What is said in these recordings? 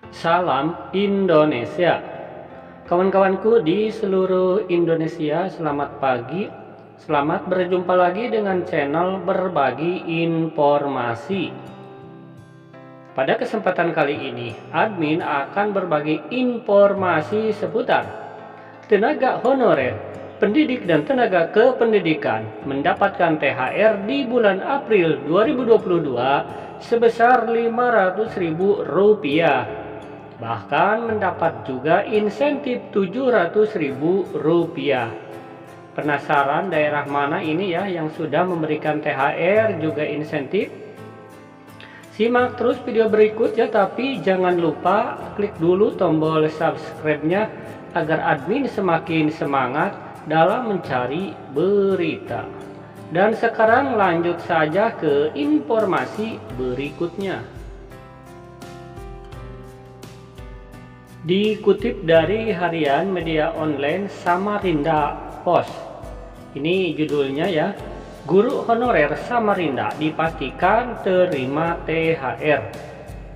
Salam Indonesia. Kawan-kawanku di seluruh Indonesia, selamat pagi. Selamat berjumpa lagi dengan channel Berbagi Informasi. Pada kesempatan kali ini, admin akan berbagi informasi seputar tenaga honorer, pendidik dan tenaga kependidikan mendapatkan THR di bulan April 2022 sebesar Rp500.000. Bahkan mendapat juga insentif Rp700.000. Penasaran daerah mana ini ya yang sudah memberikan THR juga insentif? Simak terus video berikut ya, tapi jangan lupa klik dulu tombol subscribe-nya agar admin semakin semangat dalam mencari berita. Dan sekarang lanjut saja ke informasi berikutnya. Dikutip dari harian media online Samarinda Post. Ini judulnya ya, guru honorer Samarinda dipastikan terima THR.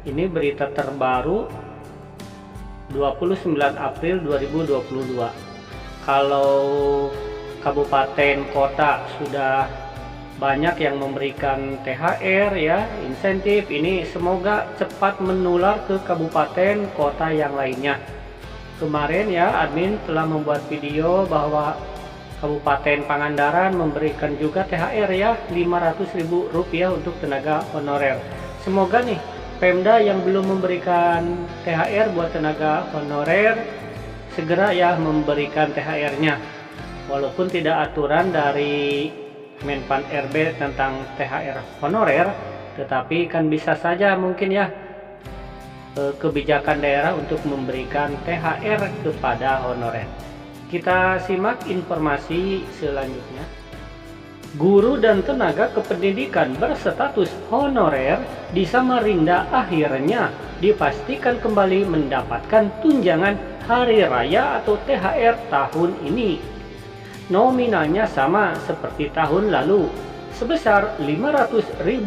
Ini berita terbaru 29 April 2022. Kalau kabupaten kota sudah banyak yang memberikan THR ya, insentif, ini semoga cepat menular ke kabupaten kota yang lainnya. Kemarin ya admin telah membuat video bahwa Kabupaten Pangandaran memberikan juga THR ya, Rp500.000 untuk tenaga honorer. Semoga nih Pemda yang belum memberikan THR buat tenaga honorer segera ya memberikan THR-nya. Walaupun tidak aturan dari Menpan RB tentang THR honorer, tetapi kan bisa saja mungkin ya kebijakan daerah untuk memberikan THR kepada honorer. Kita simak informasi selanjutnya. Guru dan tenaga kependidikan berstatus honorer di Samarinda akhirnya dipastikan kembali mendapatkan tunjangan hari raya atau THR tahun ini. Nominalnya sama seperti tahun lalu, sebesar Rp500.000.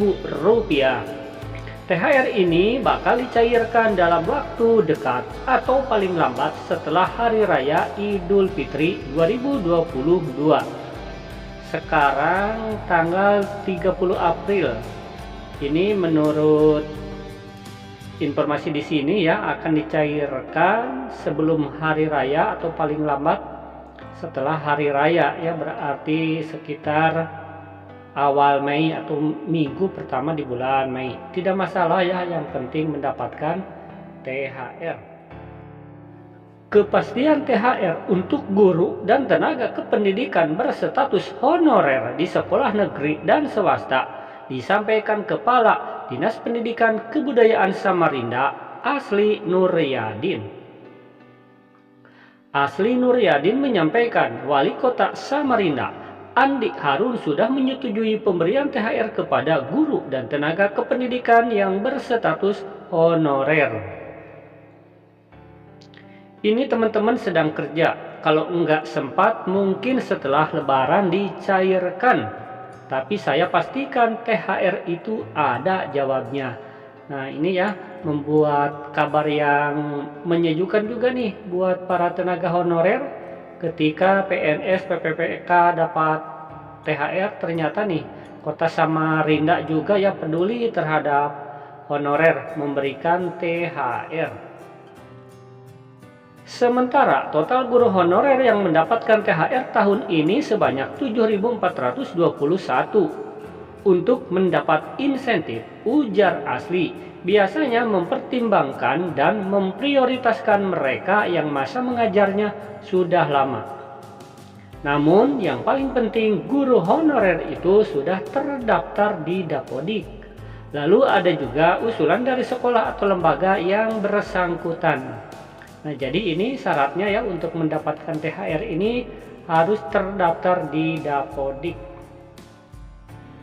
THR ini bakal dicairkan dalam waktu dekat atau paling lambat setelah Hari Raya Idul Fitri 2022. Sekarang tanggal 30 April. Ini menurut informasi di sini ya, akan dicairkan sebelum Hari Raya atau paling lambat setelah Hari Raya ya, berarti sekitar awal Mei atau minggu pertama di bulan Mei. Tidak masalah ya, yang penting mendapatkan THR. Kepastian THR untuk guru dan tenaga kependidikan berstatus honorer di sekolah negeri dan swasta disampaikan Kepala Dinas Pendidikan Kebudayaan Samarinda, Asli Nuryadin. Asli Nuryadin menyampaikan Wali Kota Samarinda, Andi Harun, sudah menyetujui pemberian THR kepada guru dan tenaga kependidikan yang berstatus honorer. Ini teman-teman sedang kerja, kalau enggak sempat mungkin setelah Lebaran dicairkan. Tapi saya pastikan THR itu ada jawabnya. Nah ini ya, membuat kabar yang menyejukkan juga nih buat para tenaga honorer. Ketika PNS PPPK dapat THR, ternyata nih Kota Samarinda juga ya peduli terhadap honorer, memberikan THR. Sementara total guru honorer yang mendapatkan THR tahun ini sebanyak 7.421. Untuk mendapat insentif, ujar Asli, biasanya mempertimbangkan dan memprioritaskan mereka yang masa mengajarnya sudah lama. Namun yang paling penting, guru honorer itu sudah terdaftar di Dapodik. Lalu ada juga usulan dari sekolah atau lembaga yang bersangkutan. Nah jadi ini syaratnya ya, untuk mendapatkan THR ini harus terdaftar di Dapodik.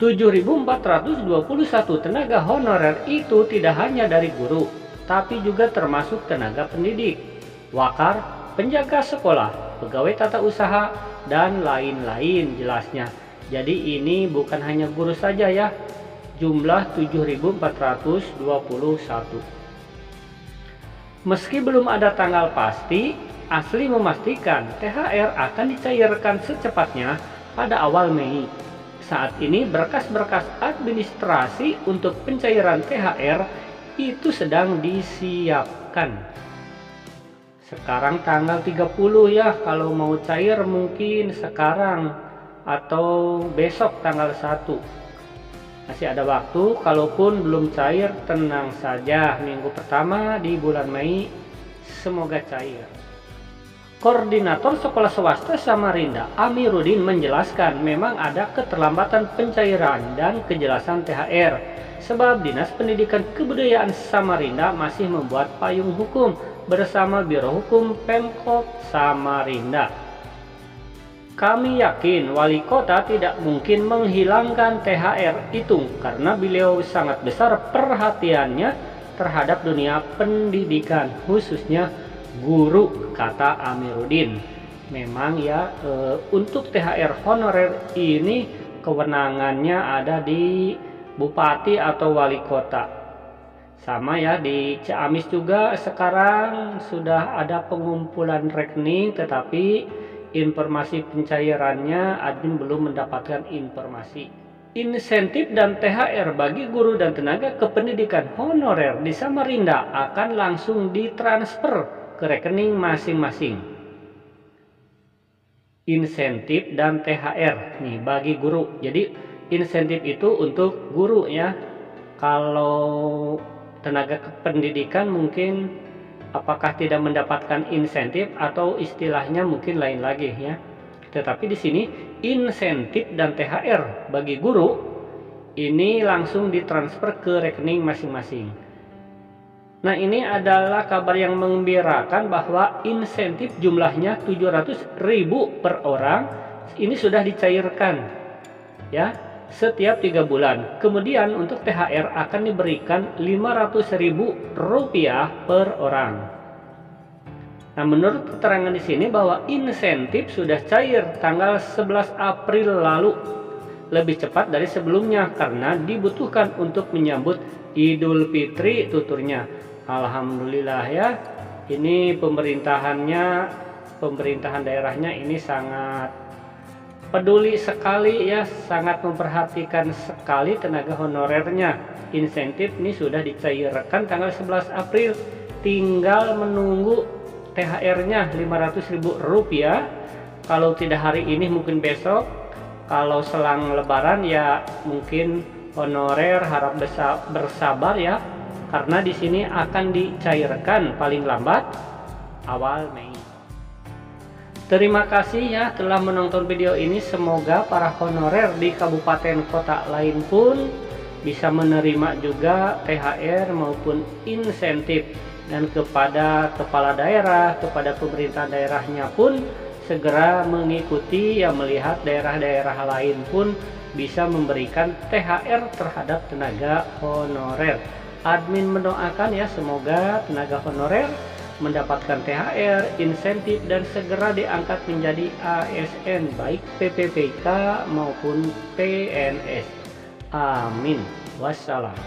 7.421 tenaga honorer itu tidak hanya dari guru, tapi juga termasuk tenaga pendidik, wakar, penjaga sekolah, pegawai tata usaha, dan lain-lain jelasnya. Jadi ini bukan hanya guru saja ya, jumlah 7.421. Meski belum ada tanggal pasti, Asli memastikan THR akan dicairkan secepatnya pada awal Mei. Saat ini berkas-berkas administrasi untuk pencairan THR itu sedang disiapkan. Sekarang tanggal 30 ya, kalau mau cair mungkin sekarang atau besok tanggal 1. Masih ada waktu, kalaupun belum cair tenang saja, minggu pertama di bulan Mei semoga cair. Koordinator Sekolah Swasta Samarinda, Amiruddin, menjelaskan memang ada keterlambatan pencairan dan kejelasan THR sebab Dinas Pendidikan Kebudayaan Samarinda masih membuat payung hukum bersama Biro Hukum Pemkot Samarinda. Kami yakin wali kota tidak mungkin menghilangkan THR itu karena beliau sangat besar perhatiannya terhadap dunia pendidikan, khususnya guru, kata Amiruddin. Memang ya, untuk THR honorer ini kewenangannya ada di bupati atau wali kota. Sama ya, di Ciamis juga sekarang sudah ada pengumpulan rekening, tetapi informasi pencairannya admin belum mendapatkan informasi. Insentif dan THR bagi guru dan tenaga kependidikan honorer di Samarinda akan langsung ditransfer ke rekening masing-masing. Insentif dan THR nih bagi guru. Jadi insentif itu untuk guru ya. Kalau tenaga kependidikan mungkin apakah tidak mendapatkan insentif atau istilahnya mungkin lain lagi ya. Tetapi di sini insentif dan THR bagi guru ini langsung ditransfer ke rekening masing-masing. Nah, ini adalah kabar yang menggembirakan bahwa insentif jumlahnya 700.000 per orang ini sudah dicairkan ya setiap 3 bulan. Kemudian untuk THR akan diberikan Rp500.000 per orang. Nah, menurut keterangan di sini bahwa insentif sudah cair tanggal 11 April lalu, lebih cepat dari sebelumnya karena dibutuhkan untuk menyambut Idul Fitri tuturnya. Alhamdulillah ya, ini pemerintahan daerahnya ini sangat peduli sekali ya, sangat memperhatikan sekali tenaga honorernya. Insentif ini sudah dicairkan tanggal 11 April, tinggal menunggu THR-nya Rp500.000. Kalau tidak hari ini mungkin besok, kalau selang lebaran ya mungkin honorer harap bersabar ya, karena di sini akan dicairkan paling lambat awal Mei. Terima kasih ya telah menonton video ini. Semoga para honorer di kabupaten kota lain pun bisa menerima juga THR maupun insentif, dan kepada kepala daerah, kepada pemerintah daerahnya pun segera mengikuti ya, melihat daerah-daerah lain pun bisa memberikan THR terhadap tenaga honorer. Admin mendoakan ya, semoga tenaga honorer mendapatkan THR, insentif, dan segera diangkat menjadi ASN baik PPPK maupun PNS. Amin. Wassalam.